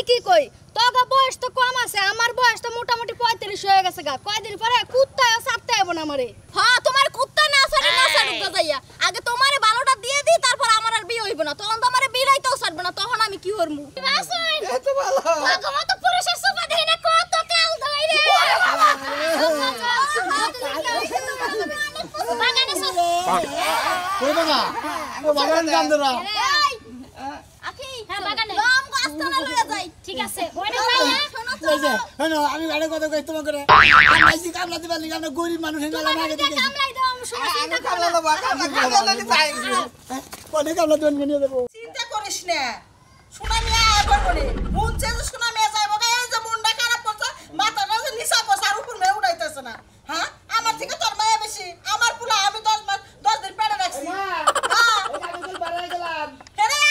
কি কই তোগা বয়স তো কম আছে আমার বয়স তো মোটামুটি 35 হয়ে গেছে গা কয়দিন পরে কুত্তাও ছাড়তে হবে না আমারে হ্যাঁ তোমার কুত্তা না ছাড়ে না ছাড়ুক যাইয়া আগে তোমারে ভালোটা দিয়ে দি তারপর আমার আর বিয়ে হইব না তখন তো আমারে বিরাইতেও ছাড়বে না তখন আমি কি করব বাসুই এত ভালো আগমা তো পুরুষের সোফা দেই না কত কাল ধরে রে বাগানে সব কই বাবা ও বাগান কান্দরা আকি হ্যাঁ বাগানে লম গাছতলা লইয়া যাই ঠিক আছে ওইটা যাই না এই যে হনো আমি বাইরে কথা কই তোমাকে আইছি কামলা দিবার লাগি আমরা গরিব মানুষ না লাগে দেখি কামলাই দাও আমি শুনে চিন্তা কামলা দাও কামলা লাগি চাই কোনে কামলা দন নিয়ে দেব চিন্তা করিস না শোনা মিয়া আবার বলে মন চেয়ে শোনা মিয়া যাইবো এই যে মনটা খারাপ করছে মাথাটা যে নিচা করছে আর উপর মেয়ে উড়াইতেছে না হ্যাঁ আমার থেকে তোর মায়া বেশি আমার পুলা আমি 10 মাস 10 দিন পেটে রাখছি হ্যাঁ আমি তো বাড়াই গেলাম হেরে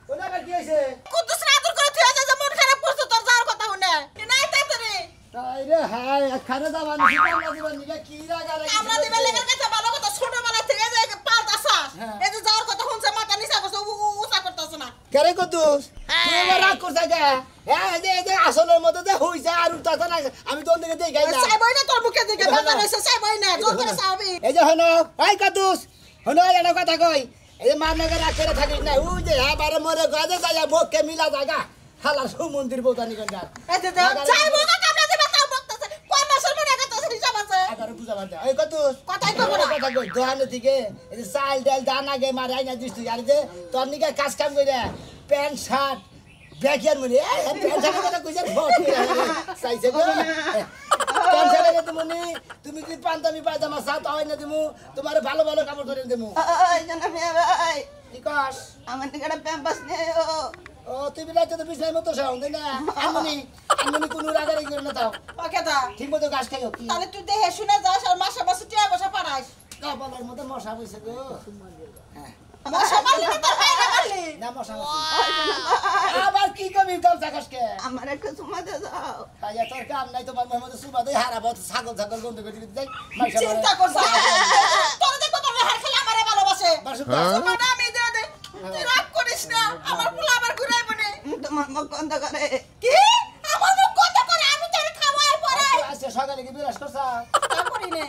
কোনা বার কি হইছে কুদ্দুস রাতুর করে তুই যে মন খারাপ করছে তোর যাওয়ার কথা শুনে কি নাই তাড়াতাড়ি তাই রে হাই খানে যাবান কামলা দিবার নিগা কি রাগা লাগে আমরা দিবে লেগে কাছে ভালো কথা ছোটবেলা থেকে যে পাল্টাছা এই যে যাওয়ার কথা শুনছে মাথা নিচা করছে উচা করতেছ না কেরে কুদ্দুস তুমি রাগ করছ গা হ্যাঁ এই যে আসলের মধ্যে যে হইছে আর উঠাছ না আমি তোর দিকে দেখাই না চাইবই না তোর মুখে দিকে বাজার হইছে চাইবই না জোর করে চাবি এই যে হনো এই কুদ্দুস হনো এনা কথা কই এই যে মার নগর রাগ করে থাকিস না ওই যে হ্যাঁ বারে মরে গাজে যাইয়া মুখকে মিলা জায়গা হালার সুমন্দির বউতানি কর যা এই যে চাইবো না কামলা দিবে তাও বকতেছে কোন মাসের মনে কথা হিসাব আছে আরে বুঝা বাদ এই কুদ্দুস কথাই কব না কথা কই দোহানে থেকে এই যে চাল ডাল দানা গে মার আইনা দিস তুই আর যে তোর নিকে কাজ কাম কইরা প্যান্ট শার্ট ব্যাকিয়ার মনে এই প্যান্ট শার্টের কথা কইছ ভট চাইছে গো প্যান্ট শার্টের তুমি কি পান্তামি পায়জামা সাত হয় না দিমু তোমার ভালো ভালো কাপড় ধরে দিমু এই জানা মিয়া ভাই কি কস আমার নিকড়ে প্যাম্পাস নেও ও তুই বিলাই তো বিছাই মতো সাউন্ড দেই না আমি কোন রাগারি করে না তাও ওকে দা ঠিক মতো গাছ খাইও কি তাহলে তুই দেখে শুনে যাস আর মাসে মাসে টিয়া বসা পারাস কাপড়ের মতো মশা বইছে গো হ্যাঁ মশা মারলি না তোর ভাই না মারলি না মশা আবার কি কবি কাল থাকাসকে আমার একটা সুমা দে দাও আয়া তোর কাম নাই তোমার মহম্মদ সুবা দেই হারাবো ছাগল ছাগল গন্ধ করে দিই চিন্তা করছ তোর দেখো তোর হার খেলা আমারে ভালোবাসে সুমা আমি দে দে তুই রাগ করিস না আমার পোলা আবার ঘুরাইব না তোমার মুখ বন্ধ করে কি আমার মুখ বন্ধ করে আমি তোর খাওয়াই পরে আচ্ছা সকালে কি বিরাস করছা তা করি না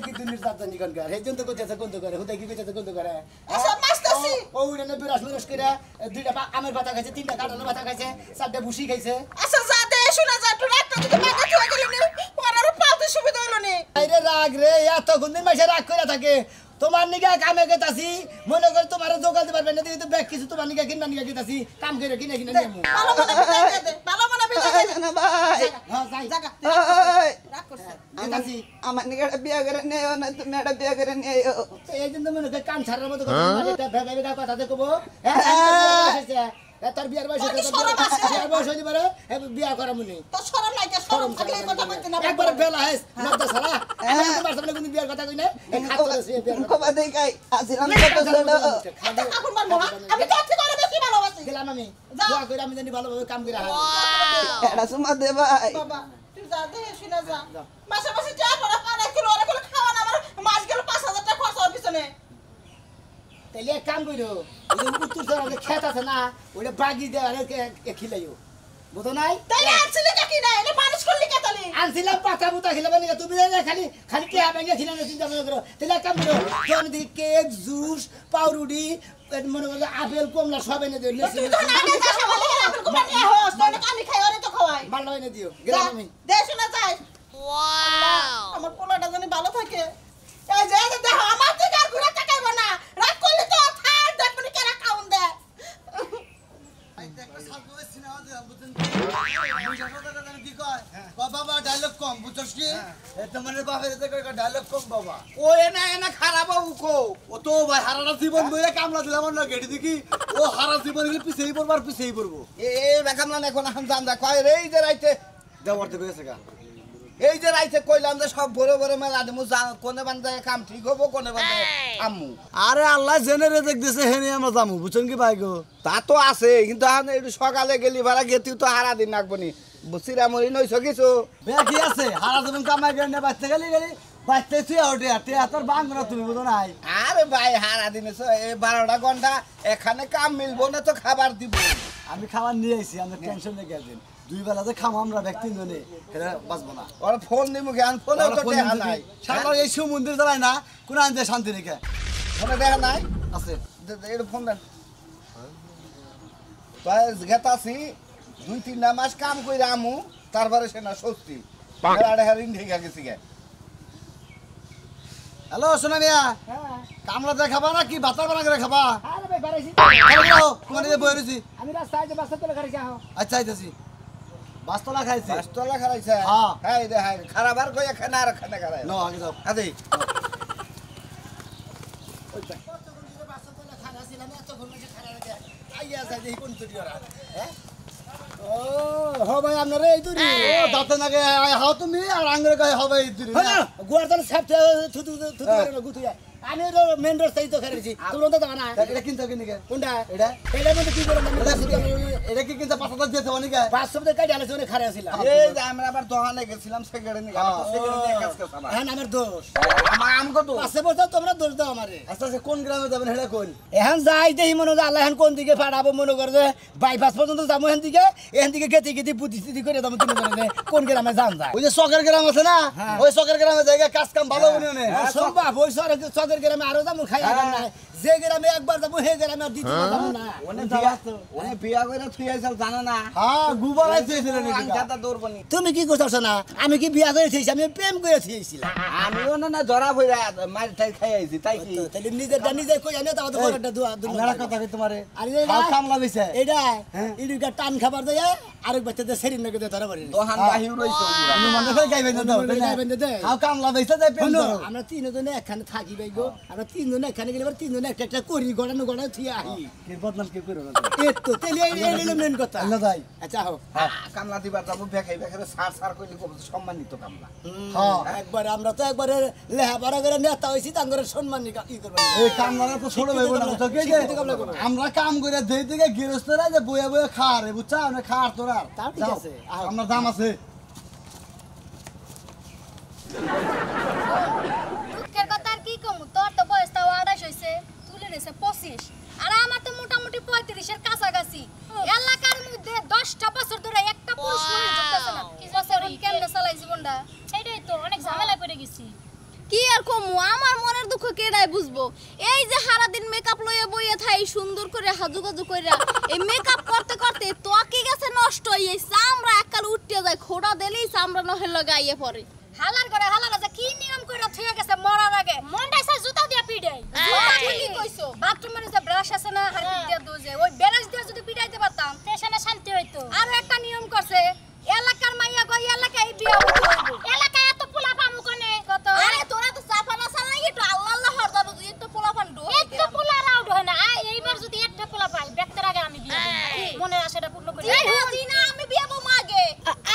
কি দুনির জাতনি কোন করে এই জন্য কইতেছে গন্ধ করে হুদাই কি কইতেছে গন্ধ করে আচ্ছা মাস্টারছি ও উড়ে বিরাস মিরাস করে দুইটা আমের পাতা খাইছে তিনটা কাঁঠালের পাতা খাইছে চারটা ভুসি খাইছে আচ্ছা যা দে শুনে যা তুই রাগটা যদি মাথা থুয়ে গেলি নি পরার পাতে সুবিধা হলো নি আইরে রাগ রে এত গুন্দিন মাসে রাগ করে থাকে তোমার নিগা কামে গেতাছি মনে করে তোমার জোগাল দিতে পারবে না তুই তো ব্যাগ কিছু তোমার নিগা কিনবা নিগা গেতাছি কাম করে কিনে কিনে নেমু ভালো মনে বিদায় দে ভালো মনে বিদায় দে না ভাই হ্যাঁ যাই জাগা রাগ করছ গেতাছি আমার নিগড়ে বিয়া করে নেও না তুমি এটা বিয়া করে নেও এই জন্য মনে করে কান ছাড়ার মতো কথা এটা ভেবে ভেবে কথা দেখবো হ্যাঁ তোর বিয়ার বয়স বিয়ার বয়স হইতে পারে বিয়া করা মনে তো শরম নাই শরম থাকলে এই কথা বলতে না একবার বেলা হেস নদ্দা সারা আমি তোমার সামনে কোন বিয়ার কথা কই না এই খাত করে সে বিয়ার কবা দেই গাই আজিরাম কত ছোট এখন মারবো আমি তো আজকে করে বেশি ভালোবাসি গেলাম আমি দোয়া করে আমি জানি ভালোভাবে কাম করে হাই এটা সুমা দে ভাই বাবা তুই যা দে শুনে যা মাসে মাসে যা পড়া পানা কিলো ওরে কোন খাওয়া না আমার মাস গেল 5000 টাকা খরচ হবে পিছনে তাইলে এক কাম কইরো ওই উত্তর সরালে খেত আছে না ওটা বাগি দে আর খিলাইও বুঝো নাই তাইলে আনছিলে কাকি না এনে মানুষ করলি কে তালি আনছিলাম পাতা বুতা খিলাবে না তুমি না খালি খালি কে ব্যাঙ্গে খিলানো চিন্তা মনে করো তাইলে এক কাম করো তোর দিকে কেক জুস পাউরুটি মনে করো আপেল কমলা সব এনে দিও তুই তো না না যা বলে আপেল কমলা নিয়ে হোস তোর আমি খাই ওরে তো খাওয়াই মাল এনে দিও গেলাম আমি দে শুনে যাই ওয়াও আমার পোলাটা জানি ভালো থাকে এই যে দেখ আমার থেকে আর ঘুরে তাকাইব না রাগ করলি তো থাক দেখবনি কেরা খাউন দে বাবা ডায়লগ কম বুঝছস কি তোমার বাপের এতে কই ডায়লগ কম বাবা ও এনা খারাপ বাবু কো ও তো ভাই হারাটা জীবন বইরে কামলা দিলাম না গেড়ি দেখি ও হারা জীবন গেলে পিছেই পড়বার পিছেই পড়বো এই কামলা এখন এখন জানদা কয় রে এই যে রাইতে দেওয়ার দেবে গেছে গা এই যে রাইতে কইলাম যে সব বড় বড় মেলা দেমু কোনে বান্ধে কাম ঠিক হবো কোনে বান্ধে আম্মু আরে আল্লাহ জেনে দেখতেছে হেনে আমরা যামু বুঝছেন কি ভাই গো তা তো আছে কিন্তু এখন একটু সকালে গেলি ভাড়া গেতিও তো হারা দিন রাখবনি বুঝছিরা মরি নইছ কিছু কি আছে হারা জীবন কামাই গেলে বাঁচতে গেলি বাঁচতে শুয়ে ওঠে আটে তোর বাংলা তুমি বুঝো নাই আরে ভাই হারা দিনে এই 12টা ঘন্টা এখানে কাম মিলবো না তো খাবার দিব আমি খাবার নিয়ে আইছি আমি টেনশন নিয়ে গেছেন 2 বেলা যে খাবো আমরা ব্যক্তি জনে এটা বাঁচবো না ওরা ফোন দিমু জ্ঞান ফোনে তো দেখা নাই সারা এই সমুদ্রে চালাই না কোন আনতে শান্তি রেখে ফোনে দেখা নাই আছে এটা ফোন দেন তাই গেতাছি 2-3 মাস কাম কইরা আমু তারপরে সে না স্বস্তি আড়ে হারিন ঢেকে গেছি গে হ্যালো সোনা মিয়া কামলা দিয়ে খাবা না কি ভাতা বানা করে খাবা আরে ভাই বাড়াইছি তোমার নিয়ে বই রয়েছি আমি রাস্তায় যে বাসা তোলে খাইছি আহ আচ্ছা আইতাছি বাসতলা খাইছি বাসতলা খারাইছে হ্যাঁ। হ্যাঁ রে হ্যাঁ খারাপ আর কইয়া খানা আর খানা খারাই নো আগে যাও আদি ও হ ভাই আপনারা এই তুরি ও দাঁতে নাগে হাও তুমি আর আঙ্গুরে গায়ে হবে ইদুরি হ্যাঁ গুয়ার তো সাপতে থুতু থুতু করে গুতুয়া আমি তো মেন রোড সাইড তো খাইছি তোমরা তো জানা এটা কিনতে কিনি কে কোনটা এটা এটা মধ্যে কি করে এটা কি কিনতে পাতা দিতে হনি কে 500 টাকা কাটি আলোচনা খারে ছিলাম এই যে আমরা আবার দোকানে গেছিলাম সেকেন্ডে নিয়ে সেকেন্ডে কাজ করতে আমার হ্যাঁ আমার দোষ আমার আম কত পাশে বসে তোমরা দোষ দাও আমারে আচ্ছা আচ্ছা কোন গ্রামে যাবেন হেডা কোন এখন যাই দেখি মনে হয় আল্লাহ এখন কোন দিকে ফাড়াবো মনে করে যে বাইপাস পর্যন্ত যাবো এখান দিকে গেতে গেতে বুদ্ধি করে যাবো তুমি মনে কোন গ্রামে যান যায় ওই যে চকের গ্রাম আছে না ওই চকের গ্রামে জায়গা কাজ কাম ভালো বনি নে সম্ভব ওই চকের গ্রামে আরো যাবো খাই না যে গ্রামে একবার যাবো সেই গ্রামে আর দ্বিতীয় যাবো না ওনে বিয়া কইরা থুই আইছাল জানা না হ্যাঁ গুবার আইছিল আঙ্কাটা দৌড়বনি তুমি কি করছো না আমি কি বিয়া করে থইছি আমি প্রেম করে থইছিলাম আমিও না জরা ভইরা মার ঠাই খাই আইছি তাই কি তাহলে নিজে কই জানো তাও তো বড়টা মেলা কথা কই তোমারে আরে খাও কামলা বেছে এটা ইডুকা টান খাবার দেয় আরেক বাচ্চাদের সেরিন নাকি ধরা পড়ে দোহান বাহির রইছে আমি মনে করে গাইবেন না দাও খাও কামলা বেছে যাই পেন দাও আমরা তিনজনে একখানে থাকি ভাই গো আমরা তিনজনে একখানে গেলে তিনজনে একটা একটা করি গড়ানো থিয়া আহি কি বদনাম কি করো না এই তো তেলে এই মেন কথা না যাই আচ্ছা হো কামলা দিবার যাবো বেখাই বেখারে সার সার কইলি খুব সম্মানিত কামলা হ্যাঁ একবার আমরা তো একবারে লেহাপড়া করে নেতা হইছি তাঙ্গরে সম্মান ই করব এই কামলা তো ছোট ভাই বোন তো কে আমরা কাম করে দেই থেকে গৃহস্থরা যে বইয়া বইয়া খারে বুঝছা আমরা খার তোরা তা ঠিক আছে আমার দাম আছে দুঃখের কথা আর কি কমু তোর তো বয়স তাও 28 হইছে তুলে নিছে 25 আর আমার তো মোটামুটি 35 এর কাছাকাছি এলাকার মধ্যে 10টা বছর ধরে একটা পুরুষ মানুষ ঢুকতেছে না কি বছর কেমনে চালাই জীবনটা সেটাই তো অনেক ঝামেলা পড়ে গেছি কি আর কমু আমার মনের দুঃখ কেডাই বুঝবো এই যে সারা দিন মেকআপ লইয়া বইয়া থাই সুন্দর করে হাজুগাজু কইরা এই মেকআপ করতে করতে ত্বকে গেছে নষ্ট হই চামড়া এককাল উঠতে যায় খোড়া দিলেই চামড়া নহল লাগাইয়ে পড়ে হালার করে হালার আছে কি নিয়ম কইরা থুয়ে গেছে মরার আগে মন্ডাইছে জুতা দিয়া পিডাই কি কইছো বাথরুমের যে ব্রাশ আছে না হারপিক দিয়া দোজে ওই ব্রাশ দিয়া যদি পিটাইতে পারতাম স্টেশনে শান্তি হইতো আর একটা নিয়ম করছে এলাকার মাইয়া গই এলাকায় বিয়া হইতো এলাকায় এত পোলা পামু কোনে কত আরে তোরা তো চাপা না চালা একটু আল্লাহ আল্লাহ হরদার একটু পোলাপান ডো এত পোলা রাউড হয় না এইবার যদি একটা পোলা পাই ব্যক্তির আগে আমি বিয়ে দেব মনের আশাটা পূর্ণ করি না আমি বিয়া বম আগে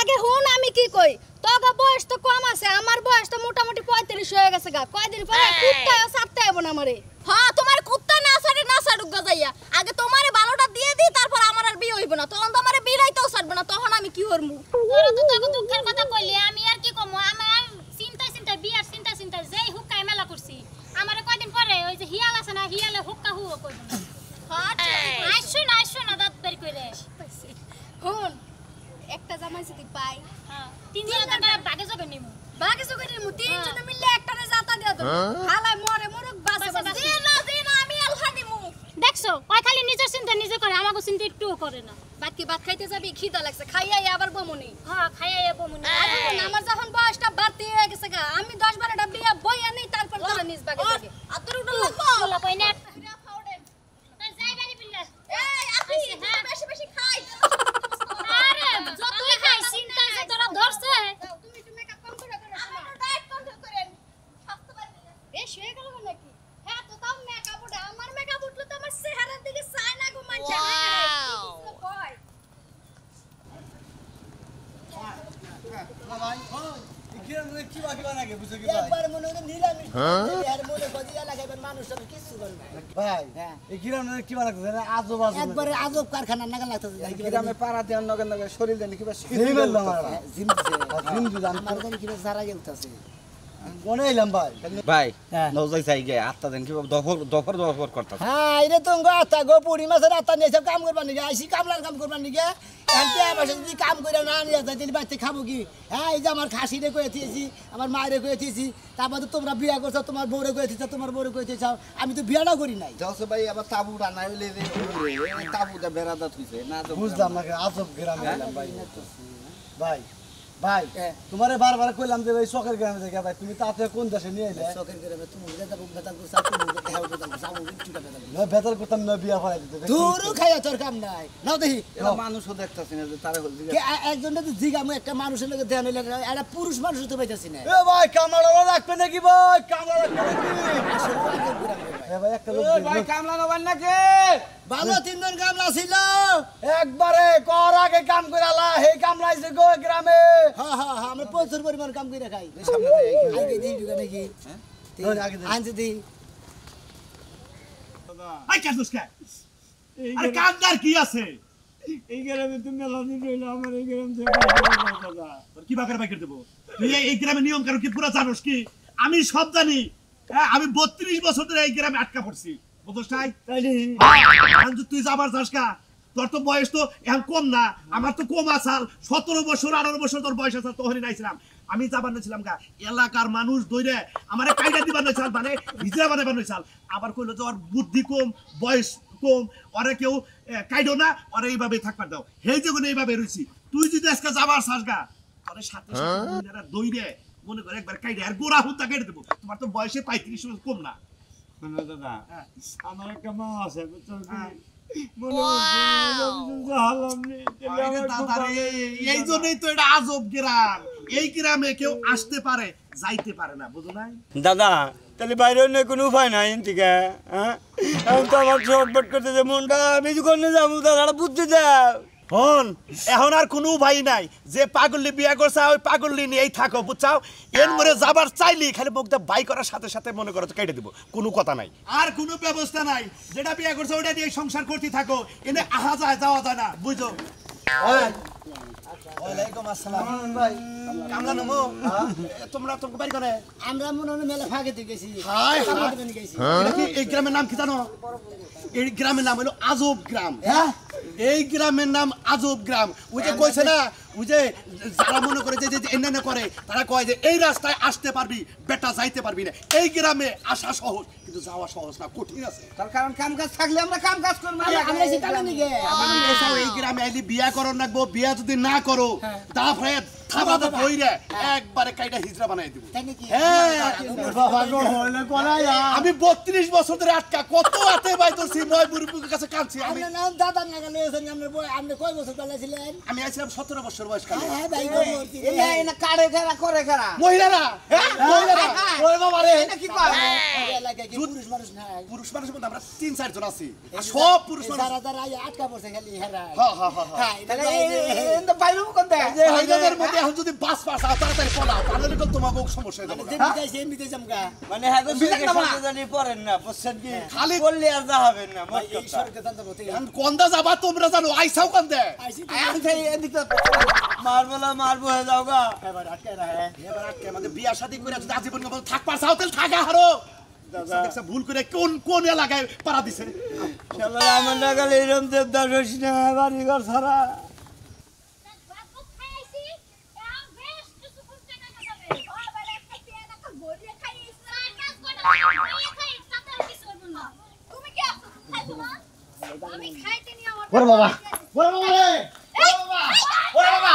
আগে হুন আমি কি কই তোগা বয়স তো কম আছে আমার বয়স তো মোটামুটি 35 হয়ে গেছে গা কয়দিন পরে কুত্তায় সারতে হবে না আমারে হ্যাঁ তোমার কুত্তা না সারে না সারুক গাজাইয়া আগে তোমারে ভালোটা দিয়ে দি তারপর আমার আর বিয়ে হইব না তখন তো আমারে বিরাইতেও ছাড়বে না তখন আমি কি করমু তোরা তো তোকে দুঃখের কথা কইলি আমি আর কি কমু আমার চিন্তা বিয়ার চিন্তা যেই হুক্কায় মেলা করছি আমারে কয়দিন পরে ওই যে হিয়াল আছে না হিয়ালে হুক্কা হুও কইব না হ্যাঁ আইসো না দাঁত বের কইরে হুন একটা জামাই যদি পাই হ্যাঁ 3000 টাকা বাগে জগে নিমু বাকি সুগের মু তিনজনে মিললে একটারে জাতা দিয়া দাও হালাই মরে মরুক বাসে বাসে দে না আমি আলহা দিমু দেখছো ওই খালি নিজের চিন্তা নিজে করে আমাকে চিন্তা একটুও করে না বাকি ভাত খাইতে যাবি খিদা লাগছে খাইয়াই আবার বমুনি হ্যাঁ খাইয়া যাবো মনে আমার যখন বয়সটা বাড়তি হয়ে গেছে গা আমি 10-12টা বিয়া বইয়া নেই তারপর তোরা নিজ বাগে যাবে আতর উঠল বলা কই না তাই যাই বাড়ি বিল্লা এই আপনি বেশি বেশি খাই আরে যতই খাই চিন্তা যে তোরা ধরছে তুমি একটু মেকআপ কম করে করো আমার ডায়েট কন্ট্রোল করেন স্বাস্থ্য বেশি হয়ে গেল নাকি হ্যাঁ তো তাও মেকআপ উঠে আমার মেকআপ উঠলো তো আমার চেহারার দিকে চায় না গো মানছে ভাই কি বাকি বানাকে বুঝছো কি একবার মনে হলো নিলামি আর মনে কদিয়া লাগাইবেন মানুষ সব কিছু করবে ভাই এই গ্রামে কি বানাকে আজব আজব একবারে আজব কারখানা নাগাল লাগতেছে গ্রামে পাড়া দেন নগে নগে শরীর দেন কিবা এই বললাম আমরা জিম দিছে জিম দিলাম আমার জানি কিবা সারা গেলতাছে মনে এলাম ভাই ভাই হ্যাঁ। নজাই চাই গে আত্মা দেন কি দফর করতাম হ্যাঁ এটা তো আত্মা গো পুরি মাছের আত্মা নিয়ে সব কাম করবার নাকি আইসি কামলার কাম করবার নাকি এনতে বাসা যদি কাম করে না নিয়ে যায় তিনি বাড়িতে খাবো কি হ্যাঁ এই যে আমার খাসিরে কয়ে দিয়েছি আমার মায়েরে কয়ে দিয়েছি তারপর তো তোমরা বিয়া করছো তোমার বউরে কয়ে দিচ্ছ তোমার বউরে কয়ে দিয়েছ আমি তো বিয়াটা করি নাই জলসে ভাই আবার তাবু রান্না হইলে যে তাবুটা বেড়াদা থইছে না বুঝলাম না আজব গ্রামে এলাম ভাই ভাই ভাই তোমারে বারবার কইলাম যে ভাই শখের গ্রামে থেকে ভাই তুমি তাতে কোন দেশে নিয়ে এলে শখের করে তুমি বেতা বেতা করছো তুমি বেতা করছো আমি কিটা বেতা না বেতার করতাম না বিয়া ফলাই দিতে ধুরু খাইয়া তোর কাম নাই নাও দেখি মানুষও দেখতাছি না যে তারা একজন তো জিগামু একটা মানুষের লোক ধ্যান হইলে একটা পুরুষ মানুষ তো পাইতাছি না এ ভাই কামড়া রাখবে নাকি ভাই কামড়া রাখবে নাকি এ ভাই একটা লোক ভাই কামলা নবান নাকি ভালো তিনজন কামলা ছিল একবারে কর আগে কাম কইরালা হে কামলাইছে গো গ্রামে হ্যাঁ হ্যাঁ হ্যাঁ আমরা প্রচুর পরিমাণ কাম করে খাই সামনে আগে দিই ঢুকে নাকি আনতে দিই আই কাজুস কে আরে কামদার কি আছে এই গ্রামে তুমি মেলাদিন রইলো আমার এই গ্রাম থেকে দাদা তোর কি বাকের বাকের দেব তুই এই গ্রামে নিয়ম কানুন কি পুরো জানোস কি আমি সব জানি হ্যাঁ আমি 32 বছর ধরে এই গ্রামে আটকা পড়ছি বুঝছস তাই তুই যাবার যাস কা তোর তো বয়স তো এখন কম না আমার তো কম আসাল 17 বছর 18 বছর তোর বয়স আসাল তোহরি নাইছিলাম আমি যাবার নাইছিলাম গা এলাকার মানুষ দইরে আমারে কাইডা দিবার নাইছাল মানে হিজরা বানাবার নাইছাল আবার কইলো যে ওর বুদ্ধি কম বয়স কম ওরে কেউ কাইডো না ওরে এইভাবে থাকবার দাও হেই যে গুলো এইভাবে রইছি তুই যদি আজকে যাবার চাস গা তোরে সাথে সাথে দইরে মনে করে একবার কাইডা আর গোড়া হুদ্দা কেটে দেবো তোমার তো বয়সে 35 বছর কম না দাদা আমার একটা মা আছে এই জন্যই তো এটা আজব গ্রাম এই গ্রামে কেউ আসতে পারে যাইতে পারে না বুঝো নাই দাদা তাহলে বাইরে অন্য কোনো উপায় নাই এদিকে হ্যাঁ এখন তো আমার শর্টবট করতে যে মনটা আমি যখন যাবো দাদা বুঝতে যাও হন এখন আর কোনো উপায় নাই যে পাগল্লি বিয়া করছে ওই পাগল্লি নিয়েই থাকো বুঝছাও এর মরে যাবার চাইলি খালি মুখটা বাই করার সাথে সাথে মনে করো কেটে দেবো কোনো কথা নাই আর কোনো ব্যবস্থা নাই যেটা বিয়া করছে ওটা দিয়ে সংসার করতে থাকো এনে আহা যায় যাওয়া যায় না বুঝো ওয়ালাইকুম আসসালাম ভাই কামলা নমো তোমরা তোমাকে বাড়ি করে আমরা মনে হয় মেলা ফাঁকে দিয়ে গেছি হাই এই গ্রামের নাম কি জানো এই গ্রামের নাম হলো আজব গ্রাম হ্যাঁ এই গ্রামের নাম আজব গ্রাম ওই যে কইছে না ওই যে যারা মনে করে যে এনে করে তারা কয় যে এই রাস্তায় আসতে পারবি বেটা যাইতে পারবি না এই গ্রামে আসা সহজ কিন্তু যাওয়া সহজ না কঠিন আছে তার কারণ কাম কাজ থাকলে আমরা কাম কাজ করব আমরা এসে কামলা নিগে এই গ্রামে আইলি বিয়া করো নাকবো বিয়া যদি না করো তারপরে থাবাতে বইরে একবারে কাইটা হিজরা বানাই দিব তাই নাকি হ্যাঁ বাবা গো হইলে কোনায় আমি 32 বছর ধরে আটকা কত আতে বাইতেছি মই বুড়ির কাছে কাঁদছি আমি আমরা নাম দাদা নাগালে এসে আমরা বই আমরা কয় বছর কালে ছিলেন আমি আইছিলাম 17 বছর বয়স কালে হ্যাঁ ভাই গো মূর্তি এনা কাড়ে খেলা করে খেলা মহিলারা হ্যাঁ মহিলারা ওরে বাবা রে এটা কি কয় এলাকায় কি পুরুষ মানুষ নাই পুরুষ মানুষের মধ্যে আমরা 3-4 জন আছি আর সব পুরুষ মানুষ যারা যারা আটকা পড়ছে খালি হেরা হ্যাঁ হ্যাঁ হ্যাঁ হ্যাঁ তাহলে এন্ড বাইরে কোন দে ভাইদের মধ্যে এখন যদি বাস পাস আও তাড়াতাড়ি পলাও তাহলে কিন্তু তোমাকে সমস্যা হয়ে যাবে যেমনি যাইছে এমনি যাই জামগা মানে হ্যাঁ তো জানি পড়েন না বুঝছেন কি খালি বললে আর যা হবে না মোট এই কথা। সরকার জানতে বলতে এখন কোনটা যাবা তোমরা জানো আইসাও কোন দে আইসি আমি সেই এদিকে মারবলা মারবো হয়ে যাও গা এবার আটকে রাখে এবার আজকে আমাদের বিয়া শাদী করে যদি আজীবন কেবল থাকবার চাও তাহলে থাকা হারো দেখছ ভুল করে কোন কোন এলাকায় পাড়া দিছে শালা আমার নাগাল এরম দেবদাস হইস না বাড়ি ঘর ছাড়া বাবু খাইছি এও বেশ কিছু করতে না যাবে ও বলে একটা পেন একটা গড়িয়ে খাইছি আর কাজ করে খাই সাথে কিছু করব না তুমি কি আছো খাইছো না আমি খাইতে নি আমার ওরে বাবা ওরে বাবা রে ওরে বাবা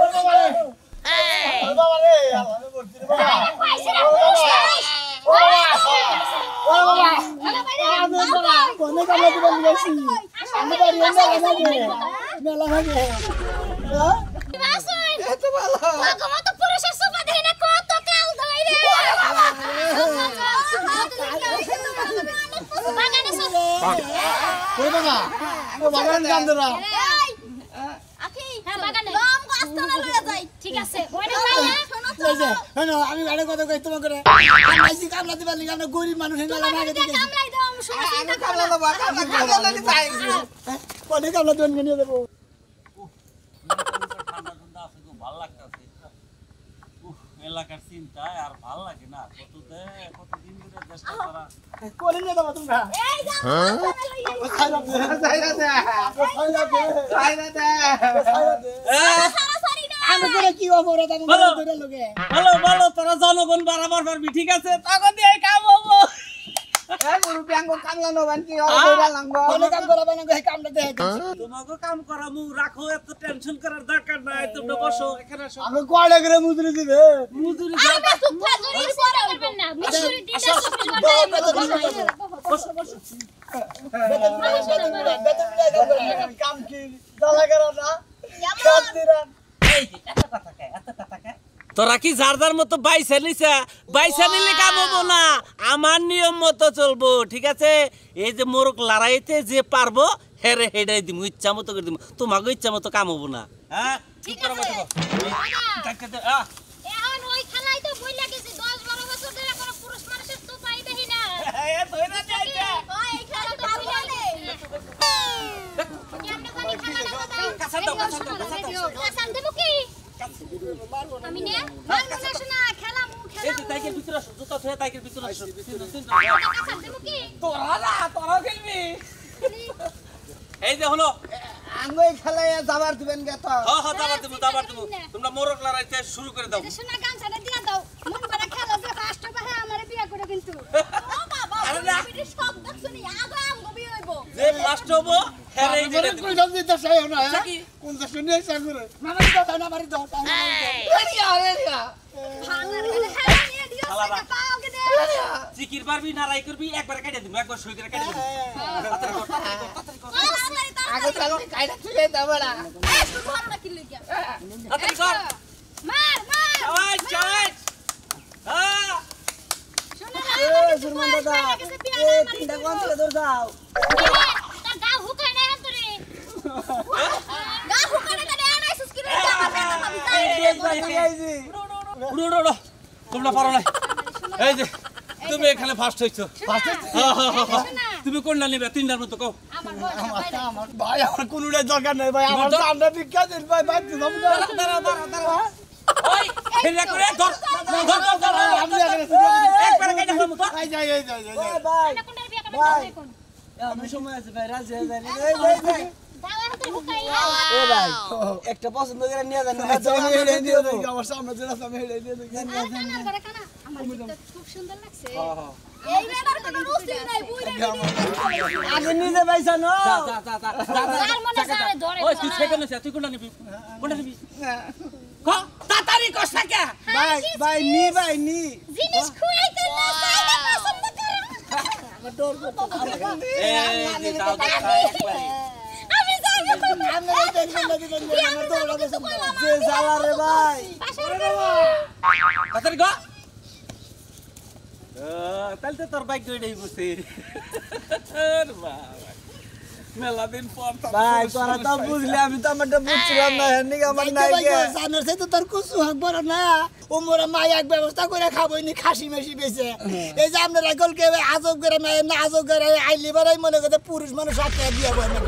ওরে বাবা রে ওরে বাবা রে আল্লাহ বলছি রে বাবা খাইছি না ওরে বাবা আমি বাবা কোনে কামলা দিবেন গেছি আমি বাড়ি মেলা ভাগে বাসুই এত ভালো বাবা তো পুরুষের সোফা দেই না কত কাল ধরে বাগানে সব ওরে বাবা ও বাগান কান্দরা আখি হ্যাঁ বাগানে লম গাছটা লয়ে যাই ঠিক আছে ওইটা যাই না এই যে হ্যাঁ আমি গাড়ি কথা কই তোমাকে করে আমরা এসে কামলা দিবেন লাগি আমরা গরিব মানুষ মেলা ভাগে দিয়ে গেছি কামলাই দাও আমি সময় চিন্তা কামলা বাবা কামলা যাই কোনে কামলা দিবেন নিয়ে দেবো এলাকার চিন্তা আর ভাল লাগে না কতদিন ধরে দেশটা করা করে নিয়ে যাবো তোমরা এই যা সারাসারি না আমি করে কি অপরাধ আমি বলো। করে লোকে ভালো ভালো তোরা জনগণ বাড়াবার পারবি ঠিক আছে তখন দিয়ে কাম হবো অনেক কাম করা বানা এই কামটা দেখে তোমাকে কাম করামু রাখো এত টেনশন করার দরকার নাই তোমরা বসো এখানে আসো আমি কয়টা করে মুদ্রি দিবে মজুরি আরে চুপ থাক জোরে পরে করবেন না মিশুরি দিতে বসো বসো কাম কি দালা করা না সব দিরা এই যে এত কথা কে তোরা কি যার যার মতো বাইসা নিলে কাম হবো না আমার নিয়ম মতো চলবো ঠিক আছে এই যে মোরক লড়াইতে যে পারবো হেরে হেডাই দিমু ইচ্ছা মতো করে দিমু তোমাকে ইচ্ছা মতো কাম হবো না হ্যাঁ ঠিক আছে এখন ওই খেলাই তো বইলা গেছে 10-12 বছর ধরে কোনো পুরুষ মানুষের তো পাই দেখি না ওই এই খেলা তো বইলা নেই কেমনে জানি খেলা কাসান দেব কি আমি নে মারবো না শোনা খেলা মু এই খেলা যে তাইকের ভিতরে আসো জুতা ধরে তাইকের ভিতরে আসো কাসান দেব কি তোরাও খেলবি এই যে হলো আঙ্গই খেলায় যাবার দিবেন গে তো হ্যাঁ যাবার দেবো তোমরা মোরক লড়াইতে শুরু করে দাও শোনা গামছাটা দিয়া দাও মন করে খেলা যে ফার্স্ট হবে আমারে বিয়া করে কিন্তু ও বাবা আরে না। বিটি সব দেখছনি আগে আমগো বিয়ে হইব যে ফার্স্ট হবো হেরে হেডাই দিমু কইলাম দিতে চাই না কি কোন দেশ নিয়ে সাগরে মামারি দাও না মারি দাও ভাঙা রে হেলা নিয়ে দিও সেটা পাওকে দে জিকির পারবি না রাই করবি একবার কেটে দিমু একবার সই করে কেটে দিমু তাড়াতাড়ি কর আগে চালো কাইটা তুলে দাও বড়া তুই ভালো না কি লইয়া তাড়াতাড়ি কর মার ওই চাই হ্যাঁ শোনা সুরমান দাদা তিনটা কোন থেকে দূর যাও তার গা হুকায় না এখন তোরে গা হুকানে না দেয়া নাই সুস্কি রে আমার পেটা ভাবি যাই উড়ো তোমরা পারো না এই যে তুমি এখানে ফার্স্ট হইছো তুমি কোনটা নিবে তিনটার মতো কও আমার বয়স আমার ভাই আমার কোনটা দরকার নাই ভাই আমার সামনে ভিক্ষা দিন ভাই ভাই তুমি দাঁড়া ওই খেলা করে ধর আমি আগে একবার কেটে দিমু তো ভাই যাই ভাই না কোনটার বিয়া করবে কোন আমি সময় আছে ভাই রাজি হয়ে যাই এই ভাই দাও এখন তুই হুকাই এ ভাই একটা পছন্দ করে নিয়ে যান আমি হেডে দিয়ে দেই আমার সামনে যেটা আমি হেডে দিয়ে দেই আমার করে খানা আমার গীতটা খুব সুন্দর লাগছে এই বেলার কোনো রুচি নাই বুইরা আগে নিজে পয়সা নো আর মনে সারে ধরে ওই তুই সেখানে তুই কোনটা নিবি ক তাড়াতাড়ি কর সাকা ভাই নি জিনিস খুঁড়াইতে না চাইলে পছন্দ করে এই যে দাও খাই একবারে আমি জানি তো আমরা এই টেনশন না দিবেন আমরা দৌড়া দেব যে জ্বালা রে ভাই তাড়াতাড়ি কর তাহলে তো তোর বাইক গইড়াই বসে বাবা মেলা দিন পর ভাই তোরা তো বুঝলি আমি তো আমারটা বুঝছিলাম না হেনি আমার নাই গে জানার সে তো তোর কুসু হক বড় না ও মোরা মাই এক ব্যবস্থা করে খাবই নি খাসি মেশি বেছে এই যে আপনারা গলকে আজব করে না আজব করে আইলি বারাই মনে করে পুরুষ মানুষ হাতে দিয়ে বয় না